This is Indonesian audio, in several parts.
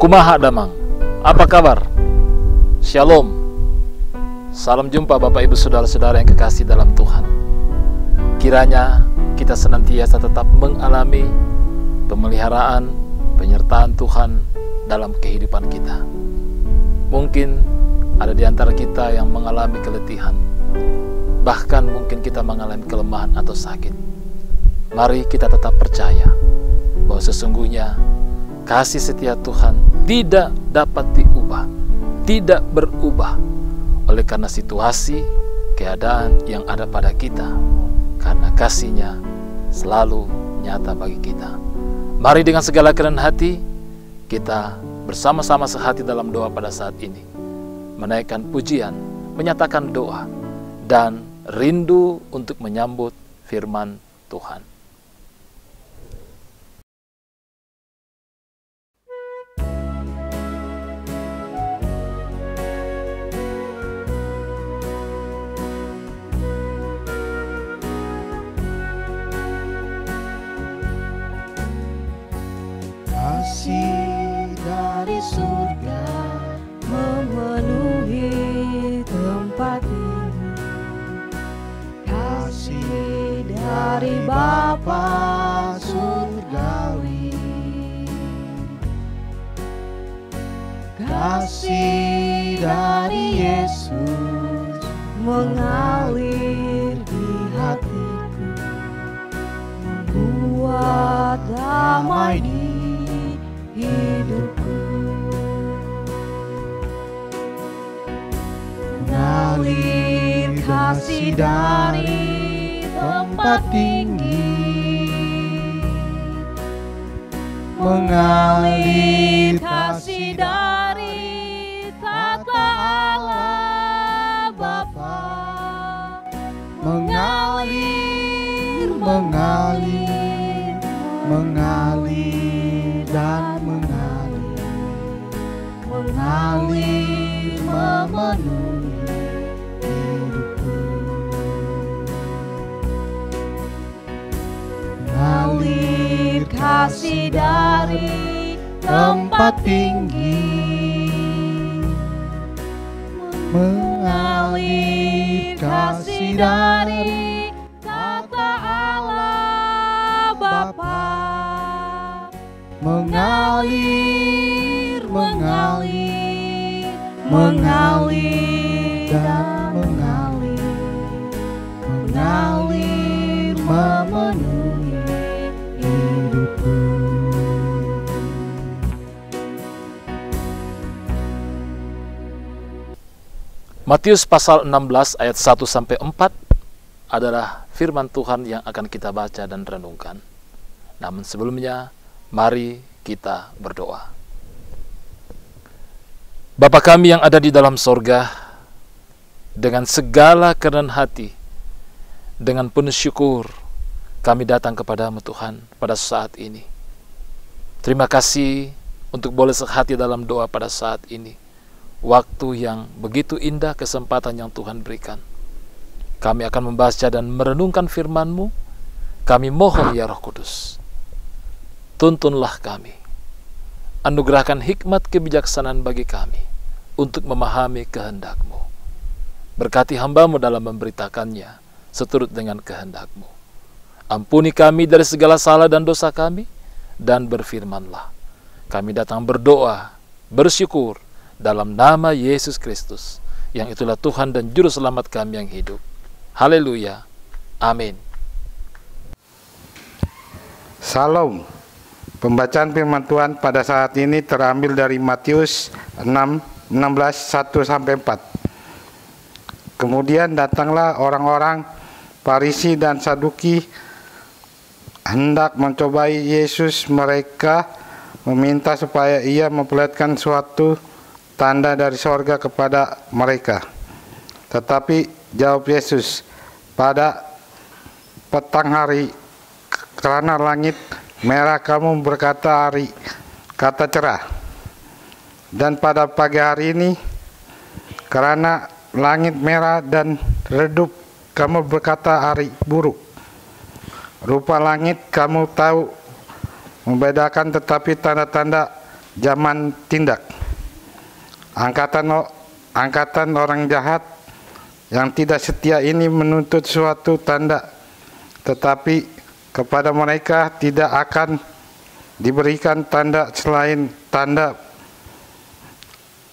Kumaha damang, apa kabar? Shalom. Salam jumpa Bapak Ibu Saudara-saudara yang kekasih dalam Tuhan. Kiranya kita senantiasa tetap mengalami pemeliharaan, penyertaan Tuhan dalam kehidupan kita. Mungkin ada di antara kita yang mengalami keletihan, bahkan mungkin kita mengalami kelemahan atau sakit. Mari kita tetap percaya bahwa sesungguhnya kasih setia Tuhan tidak dapat diubah, tidak berubah oleh karena situasi, keadaan yang ada pada kita, karena kasih-Nya selalu nyata bagi kita. Mari dengan segala kerendahan hati, kita bersama-sama sehati dalam doa pada saat ini, menaikkan pujian, menyatakan doa, dan rindu untuk menyambut firman Tuhan. Kasih dari surga memenuhi tempat ini. Kasih dari Bapa surgawi. Kasih dari Yesus mengalir di hatiku, membuat damai di hidupku. Mengalir kasih dari tempat tinggi, mengalir kasih dari tata Allah Bapa, mengalir, mengalir, mengalir dan mengalir memenuhi hidupku. Mengalir kasih dari tempat tinggi, mengalir kasih dari tata Allah Bapa, mengalir, mengalir, mengalir dan mengalir memenuhi hidupku. Matius pasal 16 ayat 1-4 adalah firman Tuhan yang akan kita baca dan renungkan. Namun sebelumnya, mari kita berdoa. Bapa kami yang ada di dalam sorga, dengan segala kerendahan hati, dengan penuh syukur, kami datang kepadamu Tuhan pada saat ini. Terima kasih untuk boleh sehati dalam doa pada saat ini. Waktu yang begitu indah, kesempatan yang Tuhan berikan. Kami akan membaca dan merenungkan firman-Mu. Kami mohon ya Roh Kudus, tuntunlah kami. Anugerahkan hikmat kebijaksanaan bagi kami untuk memahami kehendak-Mu. Berkati hamba-Mu dalam memberitakannya seturut dengan kehendak-Mu. Ampuni kami dari segala salah dan dosa kami, dan berfirmanlah. Kami datang berdoa, bersyukur dalam nama Yesus Kristus, yang itulah Tuhan dan Juru Selamat kami yang hidup. Haleluya. Amin. Salam. Pembacaan firman Tuhan pada saat ini terambil dari Matius 16:1-4. Kemudian datanglah orang-orang Farisi dan Saduki hendak mencobai Yesus. Mereka meminta supaya ia memperlihatkan suatu tanda dari sorga kepada mereka. Tetapi jawab Yesus, pada petang hari, karena langit merah kamu berkata hari, kata cerah. Dan pada pagi hari ini, karena langit merah dan redup, kamu berkata hari buruk. Rupa langit kamu tahu membedakan, tetapi tanda-tanda zaman tindak. Angkatan orang jahat yang tidak setia ini menuntut suatu tanda, tetapi kepada mereka tidak akan diberikan tanda selain tanda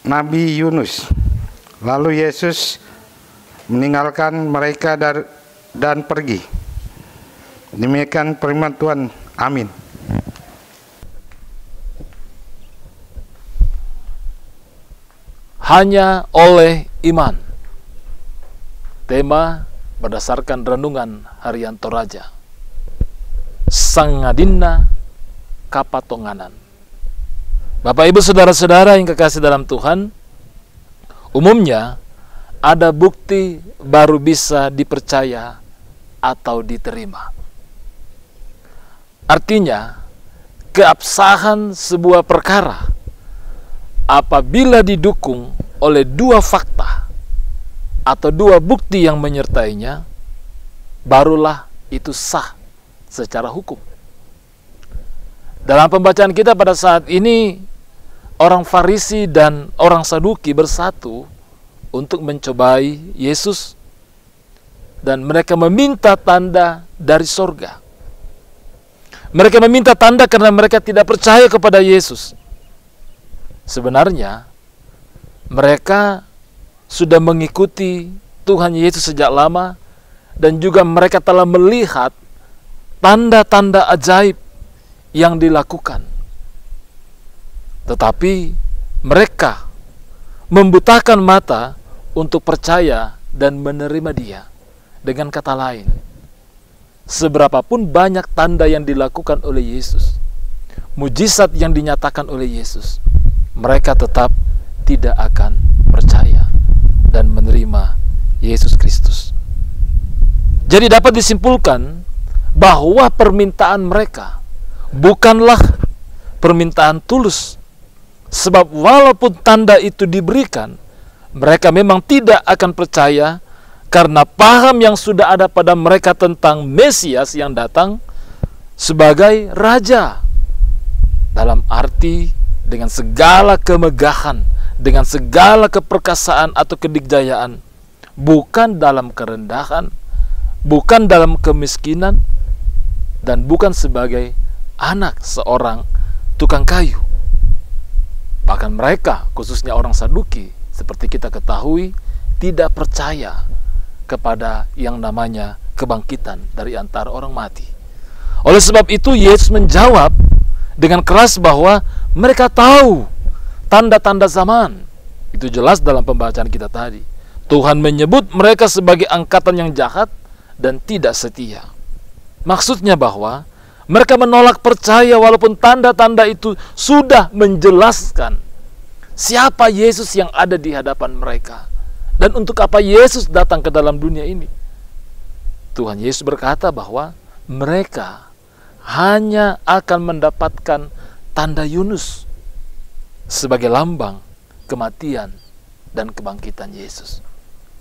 Nabi Yunus. Lalu Yesus meninggalkan mereka dan pergi. Demikian firman Tuhan. Amin. Hanya oleh iman. Tema berdasarkan renungan harian Toraja. Sangadina kapatonganan. Bapak Ibu saudara-saudara yang kekasih dalam Tuhan, umumnya ada bukti baru bisa dipercaya atau diterima. Artinya, keabsahan sebuah perkara apabila didukung oleh dua fakta atau dua bukti yang menyertainya, barulah itu sah secara hukum. Dalam pembacaan kita pada saat ini, orang Farisi dan orang Saduki bersatu untuk mencobai Yesus, dan mereka meminta tanda dari sorga. Mereka meminta tanda karena mereka tidak percaya kepada Yesus. Sebenarnya mereka sudah mengikuti Tuhan Yesus sejak lama, dan juga mereka telah melihat tanda-tanda ajaib yang dilakukan. Tetapi mereka membutakan mata untuk percaya dan menerima Dia. Dengan kata lain, seberapapun banyak tanda yang dilakukan oleh Yesus, mujizat yang dinyatakan oleh Yesus, mereka tetap tidak akan percaya dan menerima Yesus Kristus. Jadi dapat disimpulkan bahwa permintaan mereka bukanlah permintaan tulus. Sebab walaupun tanda itu diberikan, mereka memang tidak akan percaya karena paham yang sudah ada pada mereka tentang Mesias yang datang sebagai Raja. Dalam arti dengan segala kemegahan, dengan segala keperkasaan atau kedikjayaan, bukan dalam kerendahan, bukan dalam kemiskinan, dan bukan sebagai anak seorang tukang kayu. Bahkan mereka, khususnya orang Saduki, seperti kita ketahui, tidak percaya kepada yang namanya kebangkitan dari antara orang mati. Oleh sebab itu, Yesus menjawab dengan keras bahwa mereka tahu tanda-tanda zaman. Itu jelas dalam pembacaan kita tadi. Tuhan menyebut mereka sebagai angkatan yang jahat dan tidak setia. Maksudnya bahwa mereka menolak percaya walaupun tanda-tanda itu sudah menjelaskan siapa Yesus yang ada di hadapan mereka dan untuk apa Yesus datang ke dalam dunia ini. Tuhan Yesus berkata bahwa mereka hanya akan mendapatkan tanda Yunus sebagai lambang kematian dan kebangkitan Yesus.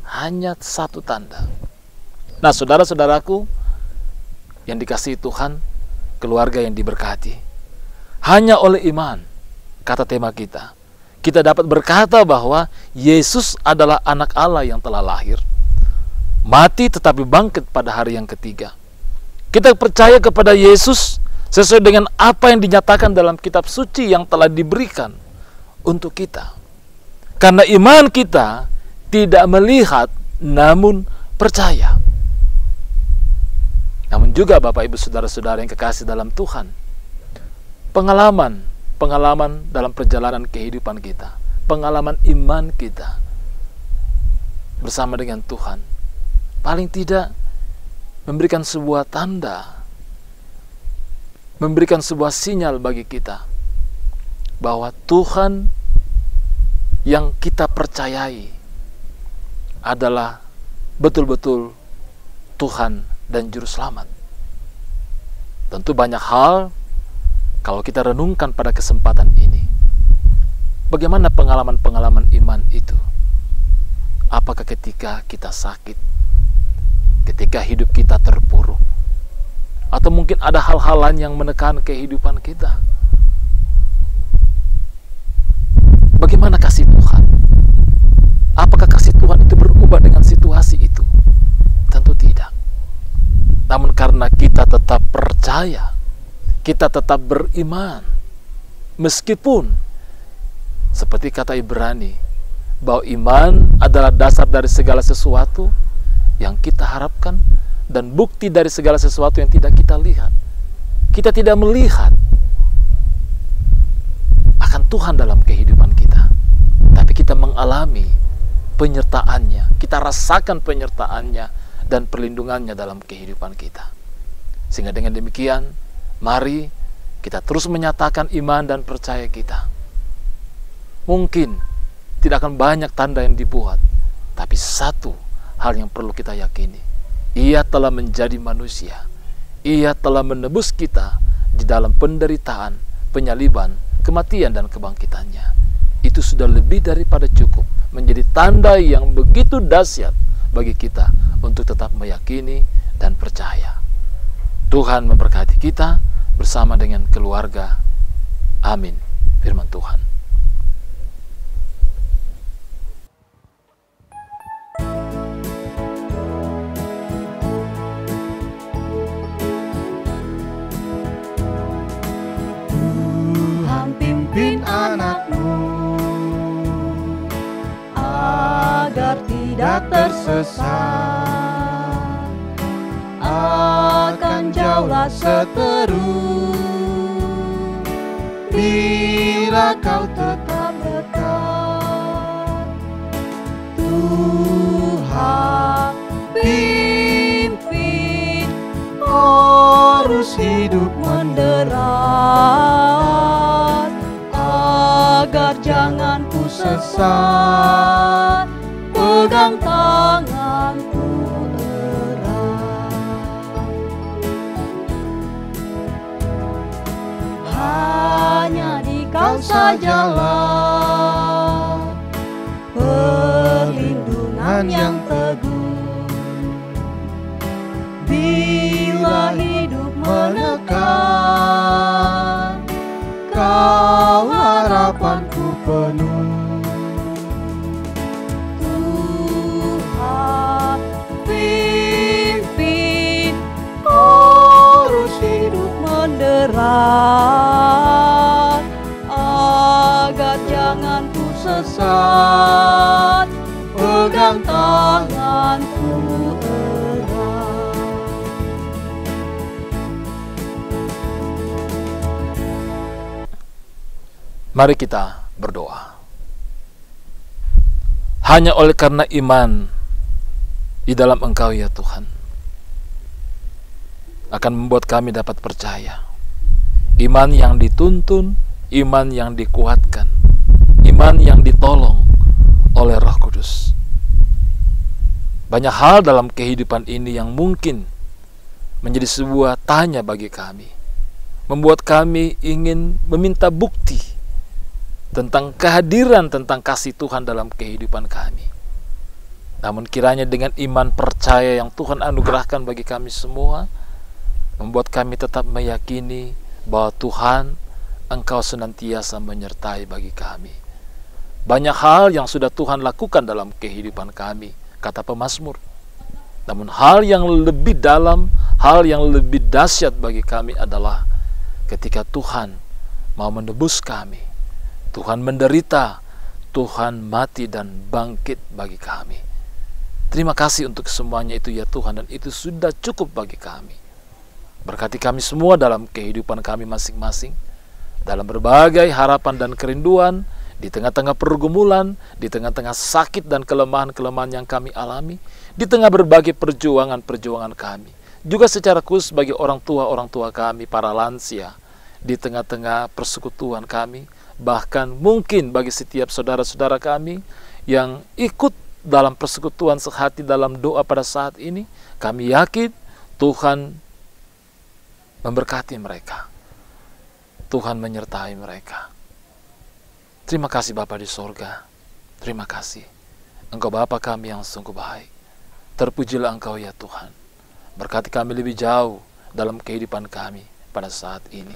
Hanya satu tanda. Nah, saudara-saudaraku yang dikasihi Tuhan, keluarga yang diberkati, hanya oleh iman, kata tema kita, kita dapat berkata bahwa Yesus adalah anak Allah yang telah lahir, mati tetapi bangkit pada hari yang ketiga. Kita percaya kepada Yesus sesuai dengan apa yang dinyatakan dalam kitab suci yang telah diberikan untuk kita. Karena iman kita tidak melihat, namun percaya. Namun juga Bapak Ibu Saudara-saudara yang kekasih dalam Tuhan, pengalaman dalam perjalanan kehidupan kita, pengalaman iman kita bersama dengan Tuhan, paling tidak memberikan sebuah tanda, memberikan sebuah sinyal bagi kita bahwa Tuhan yang kita percayai adalah betul-betul Tuhan dan Juru Selamat. Tentu banyak hal kalau kita renungkan pada kesempatan ini. Bagaimana pengalaman-pengalaman iman itu? Apakah ketika kita sakit, ketika hidup kita terpuruk, atau mungkin ada hal-hal lain yang menekan kehidupan kita? Bagaimana kasih Tuhan? Apakah kasih Tuhan itu berubah dengan situasi itu? Tentu tidak. Namun karena kita tetap percaya, kita tetap beriman, meskipun seperti kata Ibrani, bahwa iman adalah dasar dari segala sesuatu yang kita harapkan dan bukti dari segala sesuatu yang tidak kita lihat. Kita tidak melihat akan Tuhan dalam kehidupan kita, tapi kita mengalami penyertaannya, kita rasakan penyertaannya dan perlindungannya dalam kehidupan kita. Sehingga dengan demikian, mari kita terus menyatakan iman dan percaya kita. Mungkin tidak akan banyak tanda yang dibuat, tapi satu hal yang perlu kita yakini, Ia telah menjadi manusia. Ia telah menebus kita di dalam penderitaan, penyaliban, kematian dan kebangkitannya. Itu sudah lebih daripada cukup menjadi tanda yang begitu dahsyat bagi kita untuk tetap meyakini dan percaya. Tuhan memberkati kita bersama dengan keluarga. Amin. Firman Tuhan. Tuhan pimpin anakmu agar tidak tersesat, akan jauhlah seteru bila kau tetap dekat. Tuhan pimpin arus hidup menderat, agar jangan ku sesat, pegang tanganku erat. Hanya di Kau sajalah perlindungan yang teguh. Bila hidup menekan, Kau harapanku penuh. Tuhan pimpin arus hidup menderat, agar jangan ku sesat, pegang tanganku erat. Mari kita berdoa. Hanya oleh karena iman di dalam Engkau ya Tuhan, akan membuat kami dapat percaya. Iman yang dituntun, iman yang dikuatkan, iman yang ditolong oleh Roh Kudus. Banyak hal dalam kehidupan ini yang mungkin menjadi sebuah tanya bagi kami, membuat kami ingin meminta bukti tentang kehadiran, tentang kasih Tuhan dalam kehidupan kami. Namun kiranya dengan iman percaya yang Tuhan anugerahkan bagi kami semua, membuat kami tetap meyakini bahwa Tuhan, Engkau senantiasa menyertai bagi kami. Banyak hal yang sudah Tuhan lakukan dalam kehidupan kami, kata pemazmur. Namun hal yang lebih dalam, hal yang lebih dahsyat bagi kami adalah ketika Tuhan mau menebus kami. Tuhan menderita, Tuhan mati dan bangkit bagi kami. Terima kasih untuk semuanya itu ya Tuhan, dan itu sudah cukup bagi kami. Berkati kami semua dalam kehidupan kami masing-masing, dalam berbagai harapan dan kerinduan, di tengah-tengah pergumulan, di tengah-tengah sakit dan kelemahan-kelemahan yang kami alami, di tengah berbagai perjuangan-perjuangan kami, juga secara khusus bagi orang tua kami, para lansia, di tengah-tengah persekutuan kami, bahkan mungkin bagi setiap saudara-saudara kami yang ikut dalam persekutuan sehati dalam doa pada saat ini, kami yakin Tuhan memberkati mereka, Tuhan menyertai mereka. Terima kasih Bapa di sorga, terima kasih Engkau Bapa kami yang sungguh baik. Terpujilah Engkau ya Tuhan, berkati kami lebih jauh dalam kehidupan kami pada saat ini.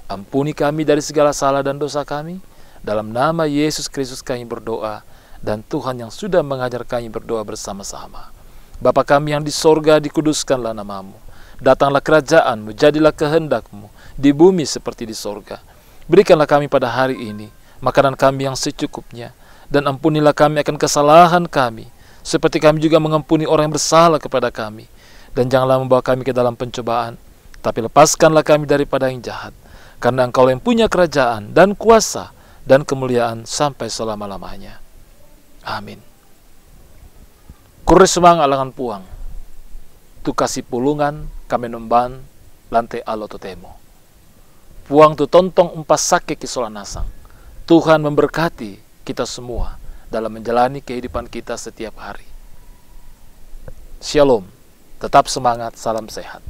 Ampuni kami dari segala salah dan dosa kami, Dalam nama Yesus Kristus kami berdoa, dan Tuhan yang sudah mengajar kami berdoa bersama-sama. Bapa kami yang di sorga, dikuduskanlah namamu. Datanglah kerajaanmu, jadilah kehendakmu di bumi seperti di sorga. Berikanlah kami pada hari ini makanan kami yang secukupnya, dan ampunilah kami akan kesalahan kami, seperti kami juga mengampuni orang yang bersalah kepada kami. Dan janganlah membawa kami ke dalam pencobaan, tapi lepaskanlah kami daripada yang jahat. Karena Engkau yang punya kerajaan dan kuasa dan kemuliaan sampai selama-lamanya. Amin. Kures semang alangan puang, tu kasih pulungan kami nomban lantai alo totemo. Puang tu tontong umpas sake kisola nasang. Tuhan memberkati kita semua dalam menjalani kehidupan kita setiap hari. Shalom, tetap semangat, salam sehat.